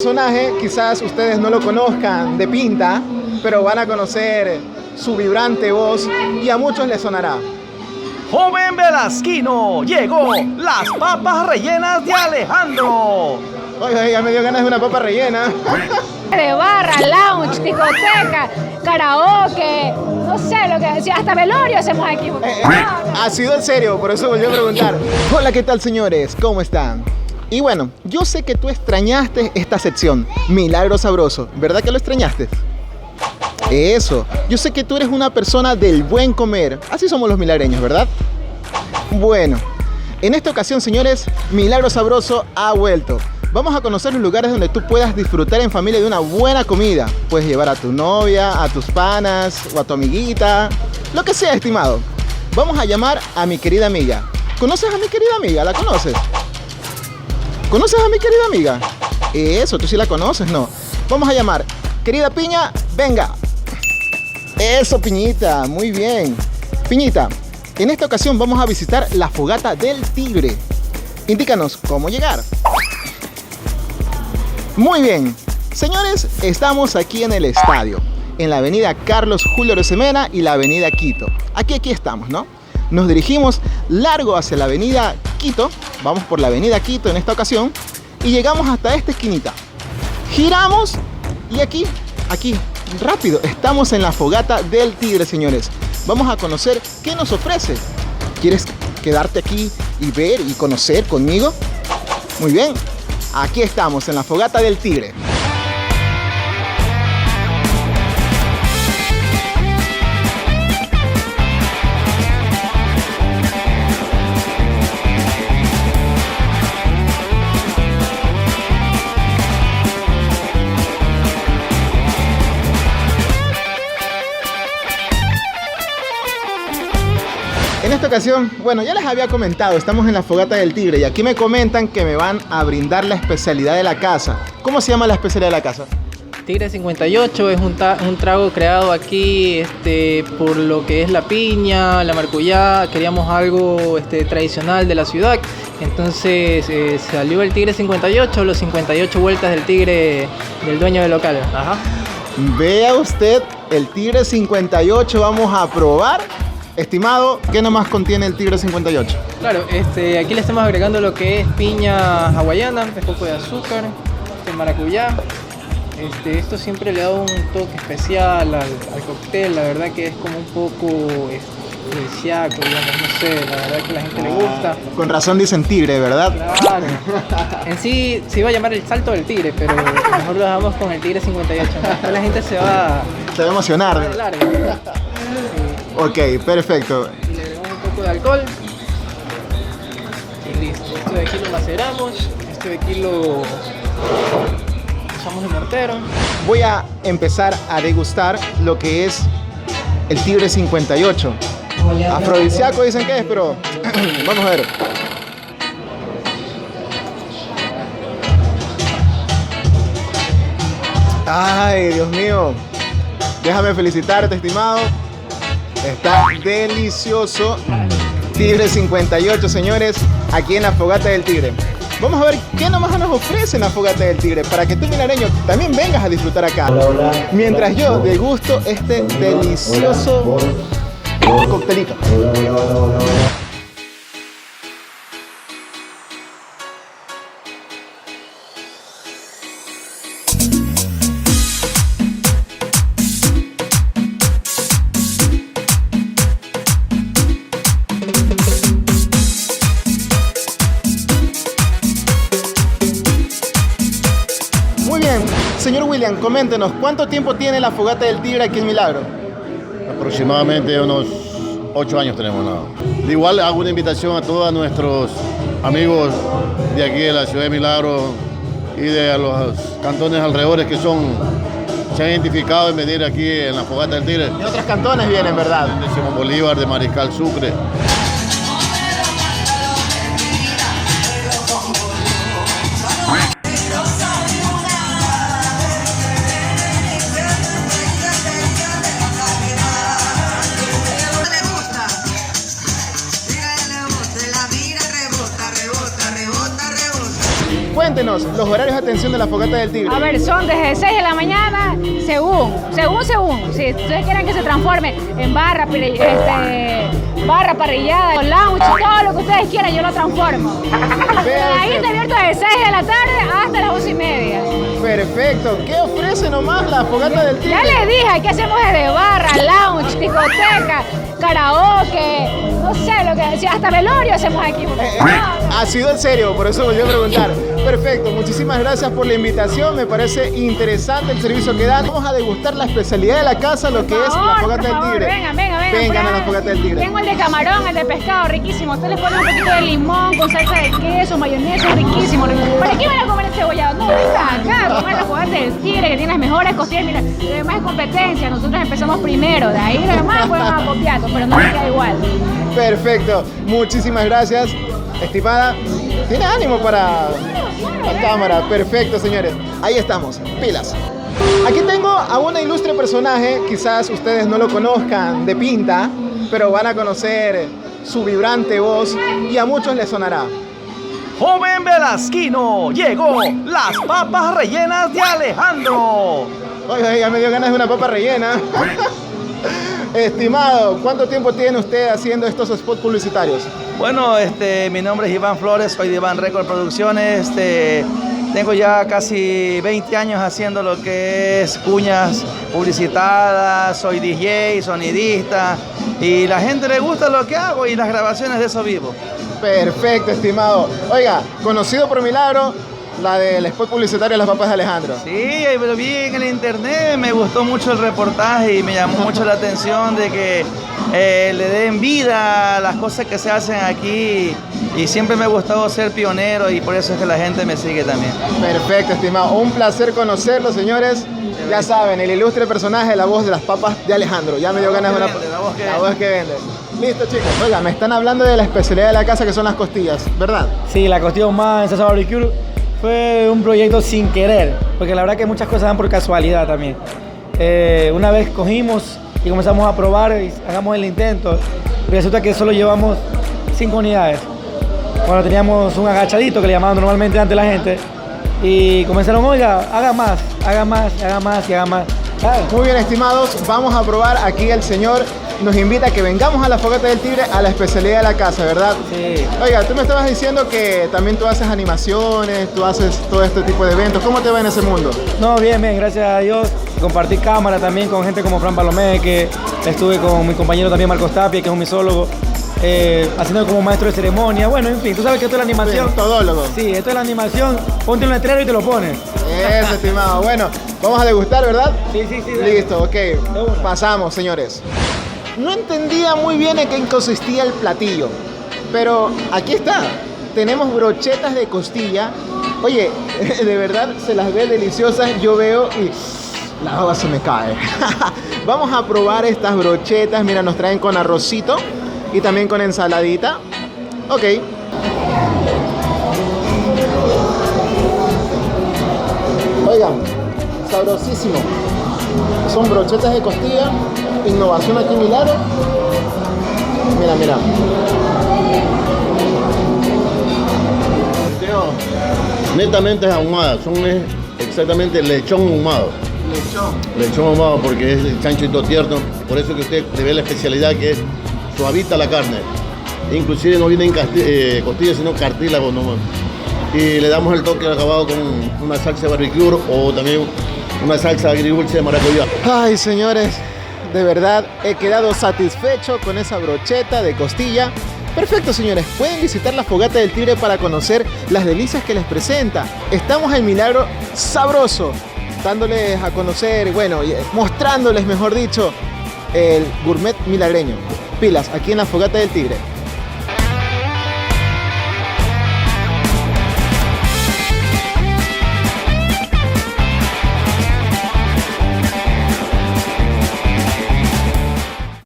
Personaje, quizás ustedes no lo conozcan de pinta, pero van a conocer su vibrante voz y a muchos les sonará. Joven Velasquino, llegó las papas rellenas de Alejandro. Oiga, ya me dio ganas de una papa rellena. De barra, lounge, discoteca, karaoke, no sé lo que decía, hasta velorio hacemos aquí. Ha sido en serio, por eso volví a preguntar. Hola, ¿qué tal, señores? ¿Cómo están? Y bueno, yo sé que tú extrañaste esta sección, Milagro Sabroso, ¿verdad que lo extrañaste? Eso, yo sé que tú eres una persona del buen comer, así somos los milagreños, ¿verdad? Bueno, en esta ocasión, señores, Milagro Sabroso ha vuelto. Vamos a conocer los lugares donde tú puedas disfrutar en familia de una buena comida. Puedes llevar a tu novia, a tus panas o a tu amiguita, lo que sea, estimado. Vamos a llamar a mi querida amiga. ¿Conoces a mi querida amiga? ¿La conoces? ¿Conoces a mi querida amiga? Eso, tú sí la conoces, ¿no? Vamos a llamar. Querida Piña, venga. Eso, Piñita, muy bien. Piñita, en esta ocasión vamos a visitar la Fogata del Tigre. Indícanos cómo llegar. Muy bien. Señores, estamos aquí en el estadio, en la avenida Carlos Julio Arosemena y la avenida Quito. Aquí estamos, ¿no? Nos dirigimos largo hacia la avenida Quito, vamos por la avenida Quito en esta ocasión y llegamos hasta esta esquinita. Giramos y aquí, rápido, estamos en la Fogata del Tigre, señores. Vamos a conocer qué nos ofrece. ¿Quieres quedarte aquí y ver y conocer conmigo? Muy bien, aquí estamos en la Fogata del Tigre. En esta ocasión, bueno, ya les había comentado, estamos en la Fogata del Tigre y aquí me comentan que me van a brindar la especialidad de la casa. ¿Cómo se llama la especialidad de la casa? Tigre 58 es un trago creado aquí por lo que es la piña, la maracuyá. Queríamos algo tradicional de la ciudad. Entonces salió el Tigre 58, los 58 vueltas del tigre del dueño del local. Ajá. Vea usted, el Tigre 58, vamos a probar. Estimado, ¿qué nomás contiene el Tigre 58? Claro, aquí le estamos agregando lo que es piña hawaiana, un poco de azúcar, maracuyá. Esto siempre le da un toque especial al cóctel, la verdad que es como un poco paradisíaco, digamos, no sé, la verdad que a la gente le gusta. Con razón dicen tigre, ¿verdad? Claro. En sí se iba a llamar el salto del tigre, pero mejor lo dejamos con el Tigre 58, ¿no? Después la gente se va a emocionar. Claro. Ok, perfecto. Y le agregamos un poco de alcohol y listo. Esto de aquí lo maceramos, esto de aquí lo usamos de mortero. Voy a empezar a degustar lo que es el Tigre 58. Afrodisíaco dicen que es, pero vamos a ver. Ay, Dios mío. Déjame felicitarte, estimado. Está delicioso. Tigre 58, señores, aquí en la Fogata del Tigre. Vamos a ver qué nomás nos ofrece en la Fogata del Tigre para que tú, milareño, también vengas a disfrutar acá. Mientras yo degusto este delicioso coctelito. Señor William, coméntenos, ¿cuánto tiempo tiene la Fogata del Tigre aquí en Milagro? Aproximadamente unos 8 años tenemos, ¿no? De igual hago una invitación a todos nuestros amigos de aquí de la ciudad de Milagro y de los cantones alrededores que se han identificado en venir aquí en la Fogata del Tigre. De otros cantones vienen, ¿verdad? De Simón Bolívar, de Mariscal Sucre. cuéntenos los horarios de atención de la Fogata del Tigre. A ver, son desde 6 de la mañana, según. Si ustedes quieren que se transforme en barra, barra parrillada, lounge, todo lo que ustedes quieran, yo lo transformo. Ahí está abierto desde 6 de la tarde hasta las 11:30. Perfecto. ¿Qué ofrece nomás la Fogata del Tigre? Ya les dije, aquí hacemos desde barra, lounge, discoteca, karaoke, no sé lo que decía, hasta velorio hacemos aquí. Ha sido en serio, por eso volví a preguntar. Perfecto, muchísimas gracias por la invitación, me parece interesante el servicio que dan. Vamos a degustar la especialidad de la casa, lo que es la Fogata del Tigre. Vengan a la Fogata del Tigre. Tengo el de camarón, el de pescado, riquísimo. Usted le pone un poquito de limón con salsa de queso, mayonesa, riquísimo. ¿Para qué van a comer el cebollado? No, venga acá a comer la Fogata del Tigre, que tiene las mejores costillas. Mira, además es competencia, nosotros empezamos primero, de ahí los demás pues van a copiar, pero no les queda igual. Perfecto, muchísimas gracias, estimada. ¿Tiene ánimo para la cámara? Perfecto, señores. Ahí estamos, pilas. Aquí tengo a una ilustre personaje, quizás ustedes no lo conozcan de pinta, pero van a conocer su vibrante voz y a muchos les sonará. Joven Velasquino, llegó las papas rellenas de Alejandro. Oiga, ya me dio ganas de una papa rellena. Estimado, ¿cuánto tiempo tiene usted haciendo estos spots publicitarios? Bueno, mi nombre es Iván Flores, soy de Iván Record Producciones. Tengo ya casi 20 años haciendo lo que es cuñas publicitadas, soy DJ, sonidista y la gente le gusta lo que hago y las grabaciones de eso vivo. Perfecto, estimado. Oiga, conocido por milagro, la del spot publicitario de las papas de Alejandro. Sí, lo vi en el internet, me gustó mucho el reportaje y me llamó mucho la atención de que le den vida a las cosas que se hacen aquí y siempre me ha gustado ser pionero y por eso es que la gente me sigue también. Perfecto, estimado. Un placer conocerlo, señores. Ya saben, el ilustre personaje, la voz de las papas de Alejandro. Ya me dio ganas de una... La voz que vende. Listo, chicos. Oiga, me están hablando de la especialidad de la casa que son las costillas, ¿verdad? Sí, la costilla ahumada en salsa barbecue fue un proyecto sin querer, porque la verdad que muchas cosas dan por casualidad también. Una vez cogimos y comenzamos a probar y hagamos el intento, y resulta que solo llevamos 5 unidades. Cuando teníamos un agachadito que le llamaban normalmente antes la gente, y comenzaron, oiga, haga más, haga más, haga más y haga más. Muy bien, estimados, vamos a probar. Aquí el señor nos invita a que vengamos a la Fogata del Tigre, a la especialidad de la casa, ¿verdad? Sí. Oiga, tú me estabas diciendo que también tú haces animaciones, tú haces todo este tipo de eventos. ¿Cómo te va en ese mundo? No, bien, bien, gracias a Dios. Compartí cámara también con gente como Fran Palomé, que estuve con mi compañero también Marcos Tapia, que es un misólogo, haciendo como maestro de ceremonia. Bueno, en fin, tú sabes que esto es la animación. Bien, todólogo. Sí, esto es la animación. Ponte un letrero y te lo pones. Eso, estimado. Bueno, vamos a degustar, ¿verdad? Sí. Listo, ok. Pasamos, señores. No entendía muy bien en qué consistía el platillo, pero aquí está. Tenemos brochetas de costilla. Oye, de verdad se las ve deliciosas. Yo veo y la baba se me cae. Vamos a probar estas brochetas. Mira, nos traen con arrocito y también con ensaladita. Ok. Oigan, sabrosísimo. Son brochetas de costilla, innovación aquí en Milagro. Mira. Netamente es ahumada, son exactamente lechón ahumado. Lechón ahumado porque es el chanchito tierno, por eso que usted le ve la especialidad que es suavita la carne. Inclusive no viene en costilla, sino cartílago nomás. Y le damos el toque acabado con una salsa de barbecue o también una salsa agridulce de maracuyá. Ay, señores, de verdad he quedado satisfecho con esa brocheta de costilla. Perfecto, señores, pueden visitar la Fogata del Tigre para conocer las delicias que les presenta. Estamos en Milagro Sabroso, dándoles a conocer, bueno, mostrándoles, mejor dicho, el gourmet milagreño. Pilas, aquí en la Fogata del Tigre.